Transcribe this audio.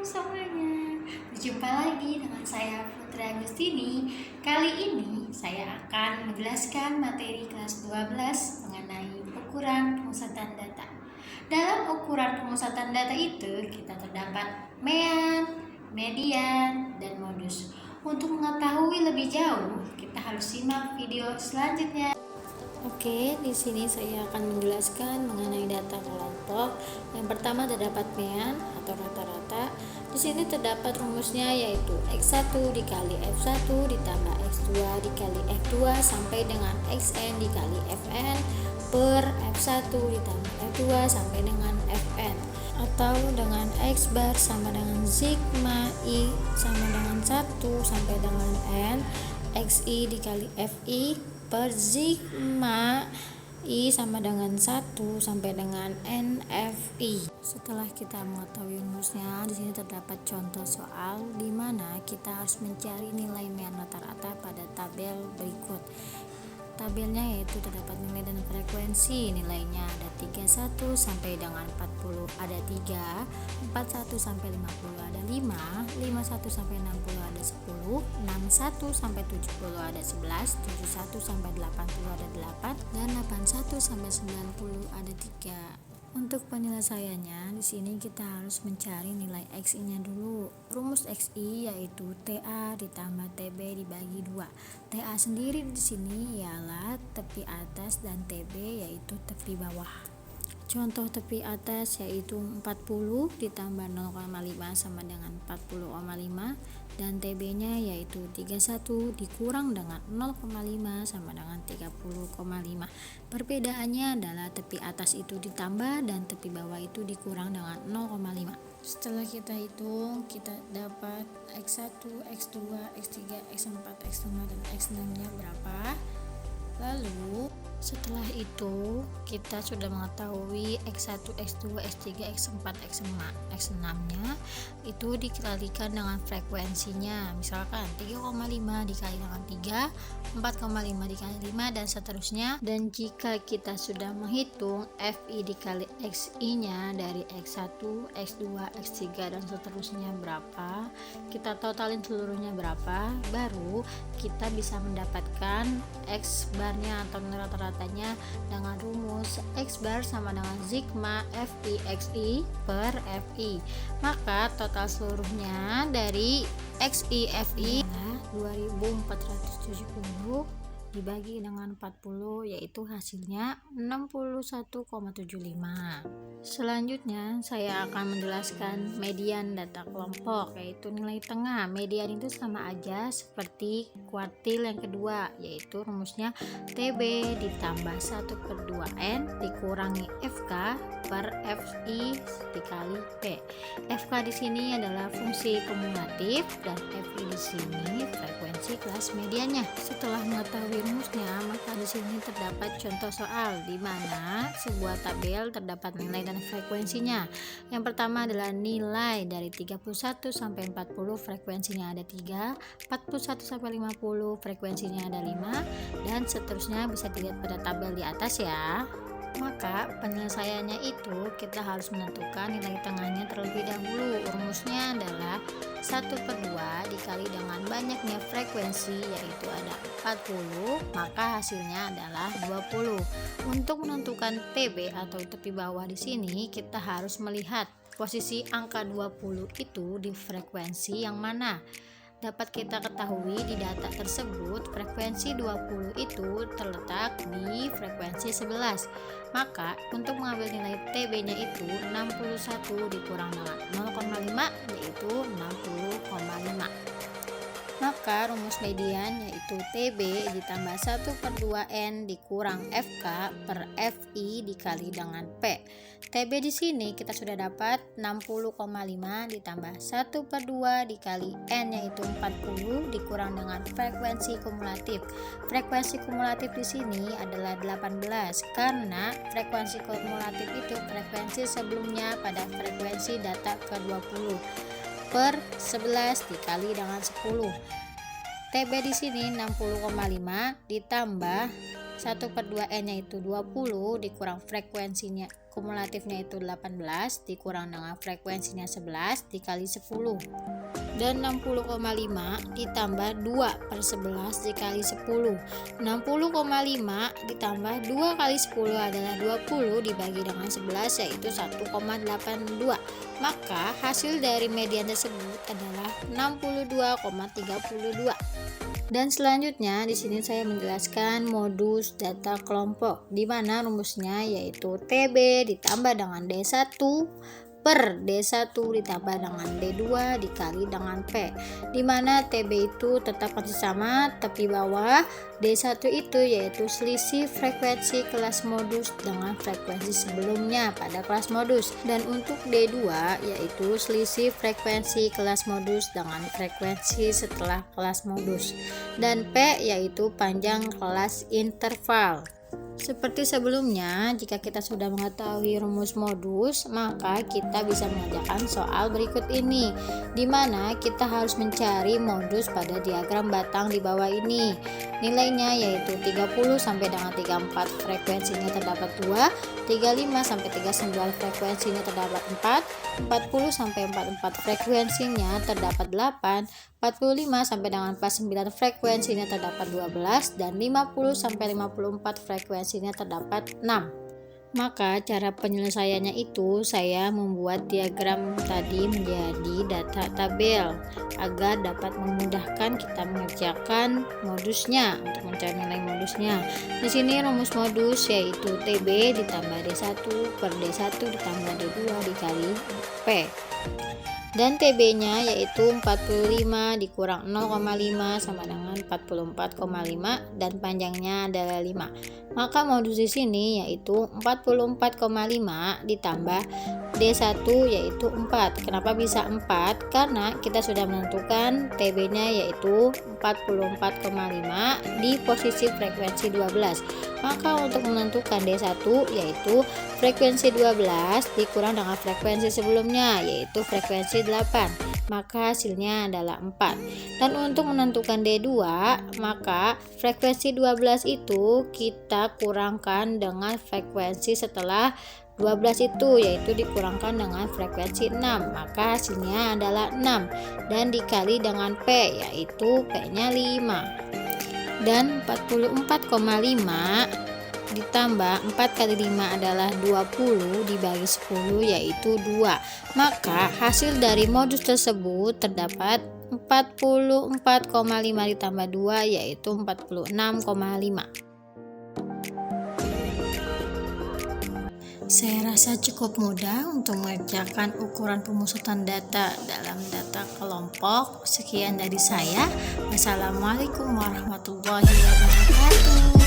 semuanya, berjumpa lagi dengan saya Putri Agustini. Kali ini saya akan menjelaskan materi kelas 12 mengenai ukuran pemusatan data. Dalam ukuran pemusatan data itu kita terdapat mean, median, dan modus. Untuk mengetahui lebih jauh, kita harus simak video selanjutnya. Oke, di sini saya akan menjelaskan mengenai data kelompok. Yang pertama terdapat mean atau rata-rata. Di sini terdapat rumusnya yaitu X1 dikali F1 ditambah X2 dikali F2 sampai dengan Xn dikali Fn per F1 ditambah F2 sampai dengan Fn, atau dengan X bar sama dengan sigma I sama dengan 1 sampai dengan N Xi dikali Fi per sigma I sama dengan 1 sampai dengan NFI. Setelah kita mengetahui rumusnya, di sini terdapat contoh soal di mana kita harus mencari nilai mean rata-rata pada tabel berikut. Tabelnya yaitu terdapat nilai dan frekuensi. Nilainya ada 31 sampai dengan 40 ada 3, 41 sampai 50 ada 5, 51 sampai 60 ada 10, 61 sampai 70 ada 11, 71 sampai 80 ada 8, dan 81 sampai 90 ada 3. Untuk penyelesaiannya, di sini kita harus mencari nilai XI-nya dulu. Rumus XI yaitu TA ditambah TB dibagi 2. TA sendiri di sini ialah tepi atas dan TB yaitu tepi bawah. Contoh tepi atas yaitu 40 ditambah 0,5 sama dengan 40,5, dan TB-nya yaitu 31 dikurang dengan 0,5 sama dengan 30,5. Perbedaannya adalah tepi atas itu ditambah dan tepi bawah itu dikurang dengan 0,5. Setelah kita hitung, kita dapat X1, X2, X3, X4, X5, dan X6-nya berapa. Lalu setelah itu kita sudah mengetahui X1, X2, X3, X4, X6-nya itu dikalikan dengan frekuensinya. Misalkan 3,5 dikali dengan 3, 4,5 dikali 5, dan seterusnya. Dan jika kita sudah menghitung Fi dikali Xi-nya dari X1, X2, X3, dan seterusnya berapa, kita totalin seluruhnya berapa, baru kita bisa mendapatkan X barnya atau nilai rata-ratanya dengan rumus X bar sama dengan sigma Fi Xi per Fi. Maka total seluruhnya dari Xi Fi adalah 2470 dibagi dengan 40, yaitu hasilnya 61,75. Selanjutnya saya akan menjelaskan median data kelompok, yaitu nilai tengah. Median itu sama aja seperti kuartil yang kedua, yaitu rumusnya TB ditambah 1/2N dikurangi FK per Fi dikali P. FK di sini adalah fungsi kumulatif dan Fi di sini frekuensi kelas mediannya. Setelah mengetahui rumusnya, maka di sini terdapat contoh soal di mana sebuah tabel terdapat nilai dan frekuensinya. Yang pertama adalah nilai dari 31 sampai 40, frekuensinya ada 3, 41 sampai 50, frekuensinya ada 5, dan seterusnya bisa dilihat pada tabel di atas ya. Maka penyelesaiannya itu kita harus menentukan nilai tengahnya terlebih dahulu. Rumusnya adalah 1/2 dikali dengan banyaknya frekuensi yaitu ada 40, maka hasilnya adalah 20. Untuk menentukan TB atau tepi bawah di sini kita harus melihat posisi angka 20 itu di frekuensi yang mana. Dapat kita ketahui di data tersebut frekuensi 20 itu terletak di frekuensi 11. Maka untuk mengambil nilai TB-nya itu 61 dikurang dengan 0,5 yaitu 60,5. Maka rumus median yaitu TB ditambah 1/2N dikurang FK per Fi dikali dengan P. TB di sini kita sudah dapat 60,5 ditambah 1/2 dikali N yaitu 40 dikurang dengan frekuensi kumulatif. Frekuensi kumulatif di sini adalah 18 karena frekuensi kumulatif itu frekuensi sebelumnya pada frekuensi data ke-20 per 11 dikali dengan 10. TB di sini 60,5 ditambah 1/2N yaitu 20 dikurang frekuensinya kumulatifnya itu 18 dikurang dengan frekuensinya 11 dikali 10, dan 60,5 ditambah 2/11 dikali 10. 60,5 ditambah 2 kali 10 adalah 20 dibagi dengan 11 yaitu 1,82. Maka hasil dari median tersebut adalah 62,32. Dan selanjutnya di sini saya menjelaskan modus data kelompok, di mana rumusnya yaitu TB ditambah dengan D1 per D1 ditambah dengan D2 dikali dengan P, di mana TB itu tetap masih sama tepi bawah, D1 itu yaitu selisih frekuensi kelas modus dengan frekuensi sebelumnya pada kelas modus, dan untuk D2 yaitu selisih frekuensi kelas modus dengan frekuensi setelah kelas modus, dan P yaitu panjang kelas interval. Seperti sebelumnya, jika kita sudah mengetahui rumus modus, maka kita bisa mengerjakan soal berikut ini, di mana kita harus mencari modus pada diagram batang di bawah ini. Nilainya yaitu 30 sampai dengan 34 frekuensinya terdapat 2, 35 sampai 39 frekuensinya terdapat 4, 40 sampai 44 frekuensinya terdapat 8, 45 sampai dengan 49 frekuensinya terdapat 12, dan 50 sampai 54 frekuensinya terdapat 6. Maka cara penyelesaiannya itu saya membuat diagram tadi menjadi data tabel agar dapat memudahkan kita mengerjakan modusnya untuk mencari nilai modusnya. Di sini rumus modus yaitu TB ditambah D1 per D1 ditambah D2 dikali P. Dan TB-nya yaitu 45 dikurang 0,5 sama dengan 44,5 dan panjangnya adalah 5. Maka modus di sini yaitu 44,5 ditambah D1 yaitu 4. Kenapa bisa 4? Karena kita sudah menentukan TB-nya yaitu 44,5 di posisi frekuensi 12. Maka untuk menentukan D1 yaitu frekuensi 12 dikurang dengan frekuensi sebelumnya yaitu frekuensi 8, maka hasilnya adalah 4. Dan untuk menentukan D2, maka frekuensi 12 itu kita kurangkan dengan frekuensi setelah 12 itu yaitu dikurangkan dengan frekuensi 6, maka hasilnya adalah 6 dan dikali dengan P yaitu P-nya 5. Dan 44,5 ditambah 4 kali 5 adalah 20 dibagi 10 yaitu 2. Maka hasil dari modus tersebut terdapat 44,5 ditambah 2 yaitu 46,5. Saya rasa cukup mudah untuk mengerjakan ukuran pemusatan data dalam data kelompok. Sekian dari saya. Wassalamualaikum warahmatullahi wabarakatuh.